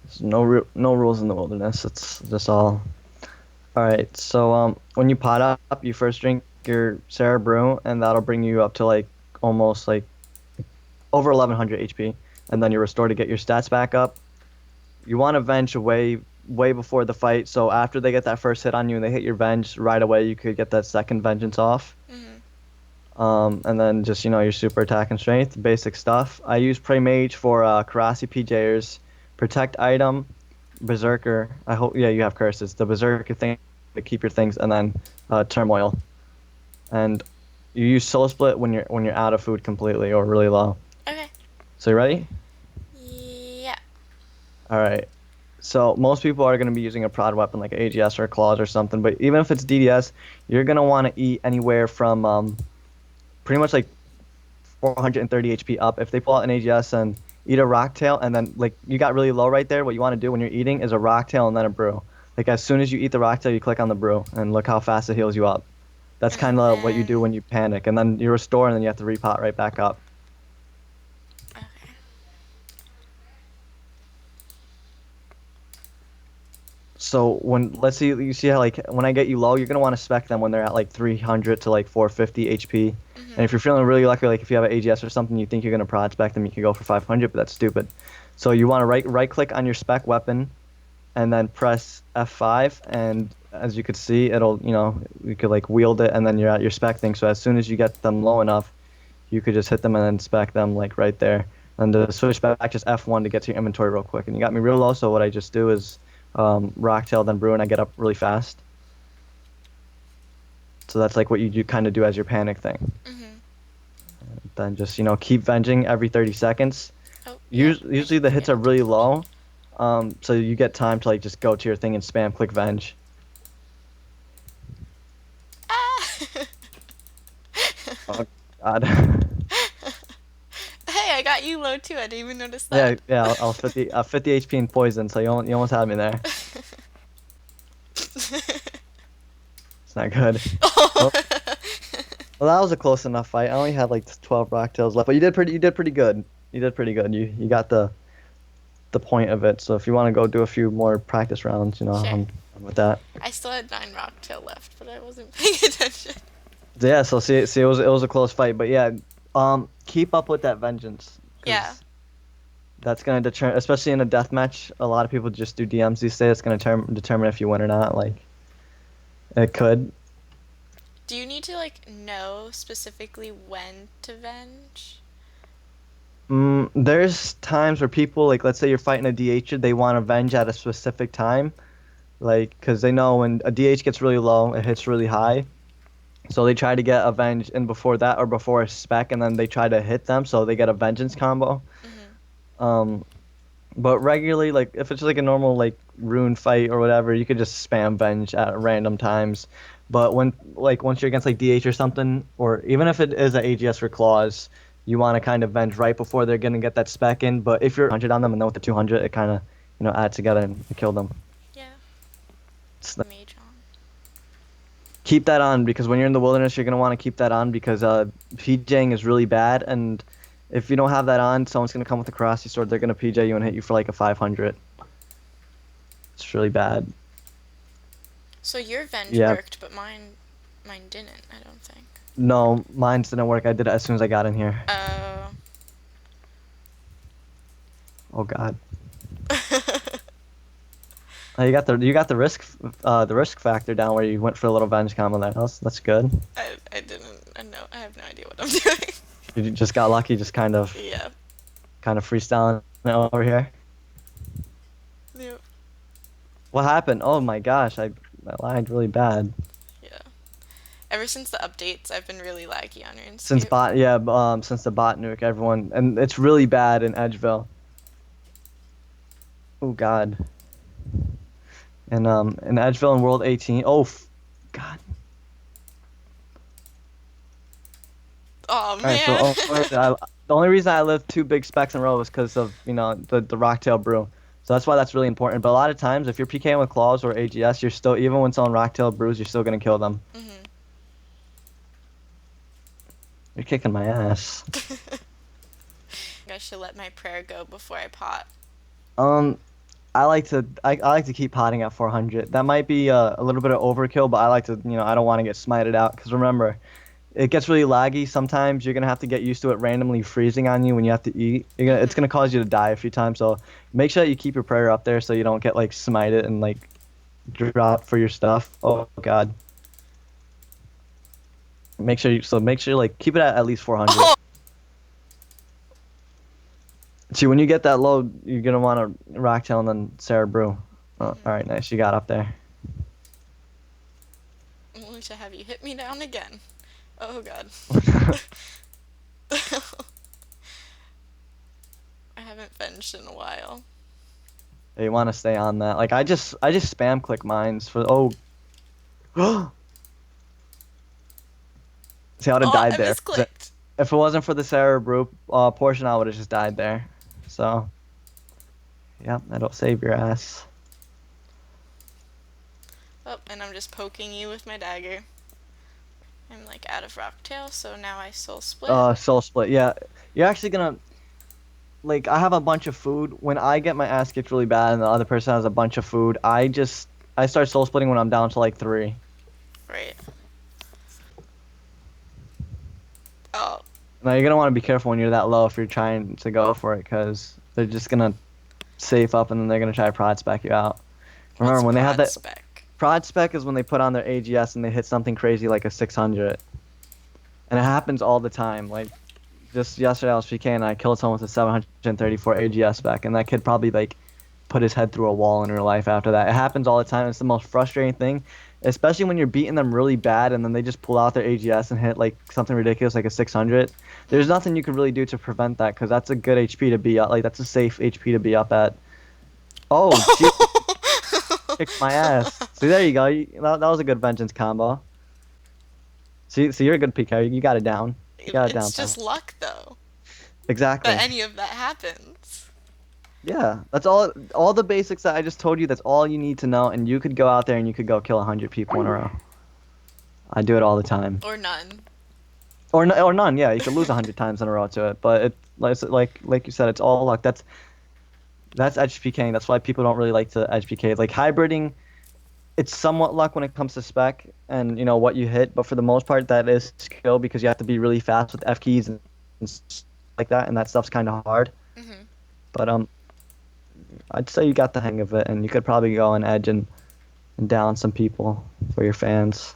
There's no rules in the wilderness. It's just all. All right. So when you pot up, you first drink your Sarah Brew, and that'll bring you up to like almost like over 1100 HP, and then you restore to get your stats back up. You want to venge way before the fight, so after they get that first hit on you and they hit your venge right away, you could get that second vengeance off. Mhm. And then just your super attack and strength, basic stuff. I use Prey Mage for Karasi PJers, Protect Item, Berserker. I hope you have curses. The Berserker thing to keep your things, and then Turmoil. And you use Soul Split when you're out of food completely or really low. Okay. So you ready? Yeah. All right. So most people are going to be using a prod weapon like AGS or claws or something, but even if it's DDS, you're going to want to eat anywhere from pretty much like 430 HP up. If they pull out an AGS and eat a rock tail, and then like you got really low right there, what you want to do when you're eating is a rock tail and then a brew. Like as soon as you eat the rock tail, you click on the brew and look how fast it heals you up. That's kind And of what you do then when you panic, and then you restore, and then you have to repot right back up. okay. So when let's see, you see how like when I get you low, you're gonna want to spec them when they're at like 300 to like 450 HP. And Mhm. if you're feeling really lucky, like if you have an AGS or something, you think you're gonna prod spec them, you can go for 500, but that's stupid. So you want to right click on your spec weapon, and then press F5, and as you could see, it'll you could like wield it, and then you're at your spec thing. So as soon as you get them low enough, you could just hit them and then spec them like right there. And to switch back, just F1 to get to your inventory real quick. And you got me real low, so what I just do is Rocktail, then Brew, and I get up really fast. So that's like what you kind of do as your panic thing. Mhm. Then just keep venging every 30 seconds. Oh, yeah. I Usually keep the hits are forgetting to really venge. low, so you get time to like just go to your thing and spam click venge. Ah! Oh God. Hey, I got you low too. I didn't even notice Yeah, that. yeah. I was 50 HP in poison, so you almost had me there. It's not good. Oh. Well, well, that was a close enough fight. I only had like 12 rocktails left, but you did pretty good. You did pretty good. You got the point of it. So if you want to go do a few more practice rounds, Sure. I'm with that. I still had 9 rocktail left, but I wasn't paying attention. Yeah, so see, it was a close fight, but yeah, keep up with that vengeance, Yeah. because that's gonna determine, especially in a death match. A lot of people just do DMs these days. It's gonna determine if you win or not. Like it could. Do you need to like know specifically when to venge? There's times where people like, let's say you're fighting a DH, they want revenge at a specific time, like because they know when a DH gets really low, it hits really high. So they try to get avenged in before that or before a spec, and then they try to hit them, so they get a vengeance combo. Mhm. Um, but regularly, like if it's like a normal like rune fight or whatever, you could just spam venge at random times. But when like once you're against like DH or something, or even if it is a AGS for claws, you want to kind of venge right before they're gonna get that spec in. But if you're 100 on them and then with the 200, it kind of adds together and kill them. Yeah. It's Mage on. keep that on, because when you're in the wilderness, you're gonna want to keep that on, because PJing is really bad, and if you don't have that on, someone's gonna come with a Karasi sword. They're gonna PJ you and hit you for like a 500. It's really bad. So your venge Yeah. worked, but mine didn't, I don't think. No, mine didn't work. I did it as soon as I got in here. Oh. Oh God. You got the risk factor down where you went for a little venge combo there. That's good. I didn't I know I have no idea what I'm doing. You just got lucky, just Yeah. kind of freestyling it over here. Yep. What happened? Oh my gosh, I lagged really bad. Yeah. Ever since the updates, I've been really laggy on Since RuneScape. bot, yeah, since the bot nuke, everyone, and it's really bad in Edgeville. Oh God. And in Edgeville in World 18. Oh, God. Oh All right, so man. the only reason I lived two big specs in a row was because of the Rocktail Brew. So that's why that's really important. But a lot of times, if you're PKing with claws or AGS, you're still, even when someone Rocktail brews, you're still gonna kill them. Mhm. You're kicking my ass. I should let my prayer go before I pot. Um, I like to keep potting at 400. That might be a little bit of overkill, but I like to, I don't want to get smited out because remember, it gets really laggy. Sometimes you're gonna have to get used to it randomly freezing on you when you have to eat. It's gonna cause you to die a few times. So make sure that you keep your prayer up there so you don't get like smited and like drop for your stuff. Oh God. Make sure like keep it at least 400. Oh, See, when you get that low, you're gonna want to rock tail and then Sarah Brew. Oh, all right, nice. You got up there. only to have you hit me down again. Oh God. I haven't benched in a while. You want to stay on that. Like I just spam click mines for oh. See, I would have Oh, died I there. misclicked. If it wasn't for the Sarah Brew portion, I would have just died there. So, yeah, that'll save your ass. Oh, and I'm just poking you with my dagger. I'm like out of rocktail, so now I soul split. Soul split. Yeah, you're actually gonna like. I have a bunch of food. When I get my ass kicked really bad, and the other person has a bunch of food, I start soul splitting when I'm down to like 3. Right. Oh, Now you're gonna want to be careful when you're that low if you're trying to go for it, because they're just gonna safe up and then they're gonna try to prod spec you out. Remember what's when they have prod that spec? prod spec is when they put on their AGS and they hit something crazy like a 600, and it happens all the time. Like just yesterday I was PK and I killed someone with a 734 AGS spec, and that kid probably like put his head through a wall in real life after that. It happens all the time. It's the most frustrating thing, especially when you're beating them really bad and then they just pull out their AGS and hit like something ridiculous like a 600. There's nothing you can really do to prevent that because that's a good HP to be up. Like that's a safe HP to be up at. Oh, gee, kicked my ass. See, there you go. That was a good vengeance combo. See, you're a good PK. You got it down. You got it down. It's just luck, though, Exactly. that any of that happens. Yeah, that's all the basics that I just told you. That's all you need to know, and you could go out there and you could go kill 100 people in a row. I do it all the time. Or none. Or none. Yeah, you could lose 100 times in a row to it, but like you said, it's all luck. That's edge PKing. That's why people don't really like to edge PK. Like hybriding, it's somewhat luck when it comes to spec and what you hit, but for the most part, that is skill because you have to be really fast with F keys and stuff like that, and that stuff's kind of hard. Mm-hmm. But I'd say you got the hang of it, and you could probably go on edge and down some people for your fans.